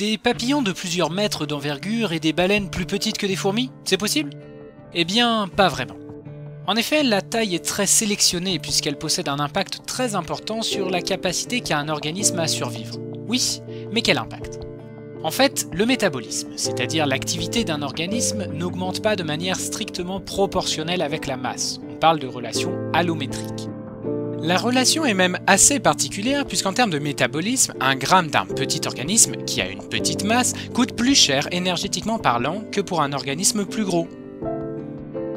Des papillons de plusieurs mètres d'envergure et des baleines plus petites que des fourmis, c'est possible? Eh bien, pas vraiment. En effet, la taille est très sélectionnée puisqu'elle possède un impact très important sur la capacité qu'a un organisme à survivre. Oui, mais quel impact? En fait, le métabolisme, c'est-à-dire l'activité d'un organisme, n'augmente pas de manière strictement proportionnelle avec la masse. On parle de relation allométrique. La relation est même assez particulière puisqu'en termes de métabolisme, un gramme d'un petit organisme, qui a une petite masse, coûte plus cher énergétiquement parlant que pour un organisme plus gros.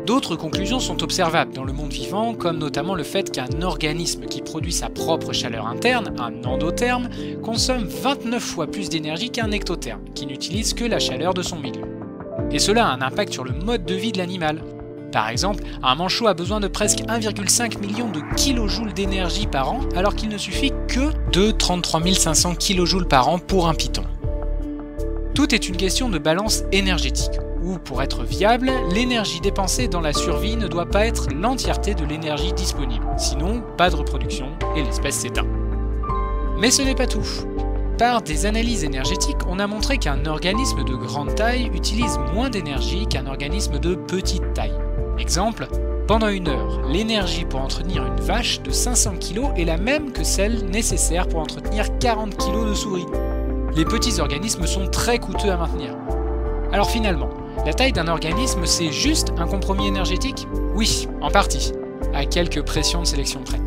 D'autres conclusions sont observables dans le monde vivant, comme notamment le fait qu'un organisme qui produit sa propre chaleur interne, un endotherme, consomme 29 fois plus d'énergie qu'un ectotherme, qui n'utilise que la chaleur de son milieu. Et cela a un impact sur le mode de vie de l'animal. Par exemple, un manchot a besoin de presque 1,5 million de kilojoules d'énergie par an, alors qu'il ne suffit que de 33 500 kilojoules par an pour un python. Tout est une question de balance énergétique, où pour être viable, l'énergie dépensée dans la survie ne doit pas être l'entièreté de l'énergie disponible, sinon pas de reproduction et l'espèce s'éteint. Mais ce n'est pas tout. Par des analyses énergétiques, on a montré qu'un organisme de grande taille utilise moins d'énergie qu'un organisme de petite taille. Exemple, pendant 1 heure, l'énergie pour entretenir une vache de 500 kg est la même que celle nécessaire pour entretenir 40 kg de souris. Les petits organismes sont très coûteux à maintenir. Alors finalement, la taille d'un organisme, c'est juste un compromis énergétique? Oui, en partie, à quelques pressions de sélection près.